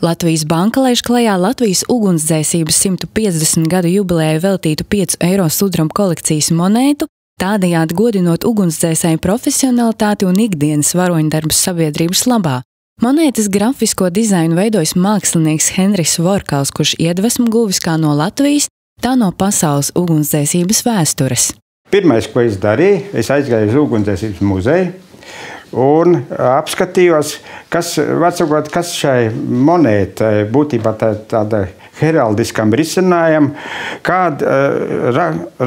Latvijas Banka laiž klajā Latvijas ugunsdzēsības 150 gadu jubilejai veltītu 5 eiro sudraba kolekcijas monētu, tādējādi godinot ugunsdzēsēju profesionalitāti un ikdienas varoņdarbus sabiedrības labā. Monētas grafisko dizainu veidojis mākslinieks Henrijs Vorkals, kurš iedvesmu guvis kā no Latvijas, tā no pasaules ugunsdzēsības vēstures. Pirmais, ko es darīju, es aizgāju uz ugunsdzēsības muzeju un apskatījos, kas šai monētai būtībā tāda heraldiskam risinājumam, kādi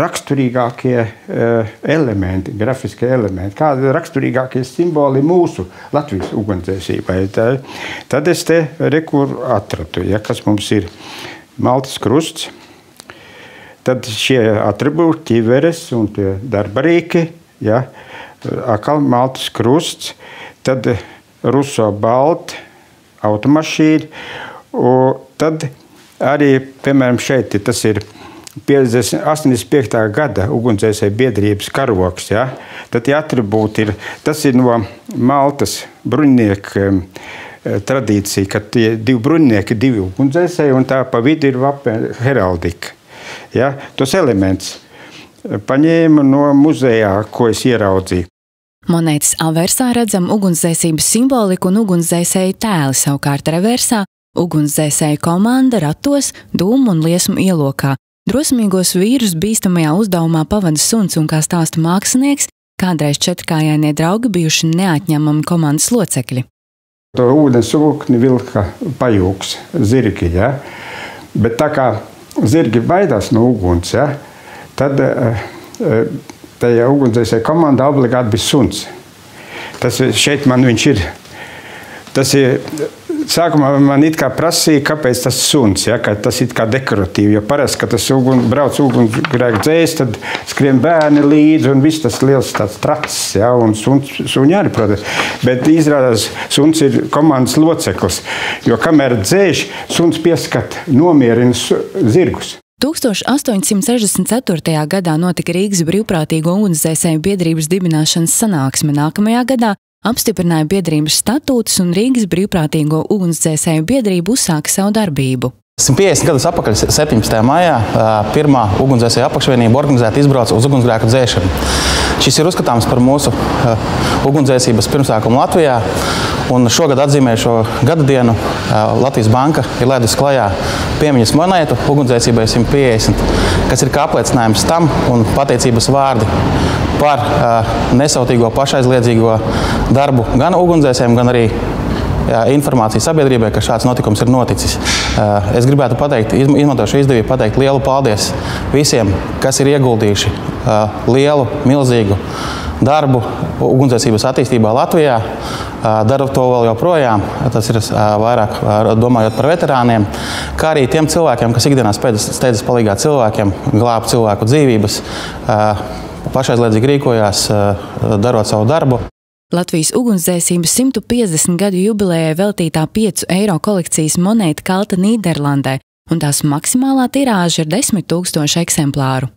raksturīgākie elementi, grafiskie elementi, kādi raksturīgākie simboli mūsu Latvijas ugunsdzēsībai. Tad es te atradu, kas mums ir maltas krusts, tad šie atribūti, ķiveres un tie darbarīki, atkal maltas krusts, tad ruso balti, automašīna, un tad arī, piemēram, šeit tas ir 85. gada ugunsdzēsēju biedrības karoks, tad tie atribūti tas ir no Maltas bruņinieku tradīcija, ka tie divi bruņinieki, divi ugunsdzēsēji, un tā pa vidu ir heraldika. Tos elements paņēmu no muzejā, ko es ieraudzīju. Monētas aversā redzam ugunsdzēsības simboliku un ugunsdzēsēju tēli, savukārt reversā ugunsdzēsēju komanda ratos, dūmu un liesmu ielokā. Drosmīgos vīrus bīstamajā uzdevumā pavada suns un, kā stāsta mākslinieks, kādreiz četrkājainie draugi bijuši neatņemami komandas locekļi. To ūdens ūkni vilka pajūgs, zirgi, bet tā kā zirgi baidās no uguns, tad tajā ugunsdzēsēju komandā obligāti bija suns. Tas šeit man viņš ir. Tas ir, sākumā man it kā prasīja, kāpēc tas suns, ka tas ir kā dekoratīvi, jo parasti, kad tas brauc ugunsgrēku dzēs, tad skrien bērni līdzi un viss tas liels tāds tracis, un suņi arī, protams. Bet izrādās, suns ir komandas loceklis, jo kamēr dzēš, suns pieskat nomierina zirgus. 1864. gadā notika Rīgas brīvprātīgo ugunsdzēsēju biedrības dibināšanas sanāksme. Nākamajā gadā apstiprināja biedrības statūtus un Rīgas brīvprātīgo ugunsdzēsēju biedrību uzsāka savu darbību. 150 gadus atpakaļ, 17. maijā, pirmā ugunsdzēsēju apakšvienība organizēta izbrauca uz ugunsgrēku dzēšanu. Šis ir uzskatāms par mūsu ugunsdzēsības pirmsākumu Latvijā, un šogad atzīmē šo gada dienu Latvijas Banka ir laidusi klajā piemiņas monētu ugunsdzēsībai 150, kas ir kā apliecinājums tam un pateicības vārdi par nesautīgo pašaizliedzīgo darbu gan ugunsdzēsējiem, gan arī informācija sabiedrībai, ka šāds notikums ir noticis. Es gribētu izmantošu izdevību pateikt lielu paldies visiem, kas ir ieguldījuši lielu, milzīgu darbu ugunsdzēsības attīstībā Latvijā. Daru to vēl joprojām, tas ir vairāk domājot par veterāniem, kā arī tiem cilvēkiem, kas ikdienā steidzas palīgāt cilvēkiem, glābt cilvēku dzīvības, pašaizliedzīgi rīkojās, darot savu darbu. Latvijas ugunsdzēsības 150 gadu jubilejai veltītā 5 eiro kolekcijas monēta kalta Nīderlandē, un tās maksimālā tirāža ir 10 000 eksemplāru.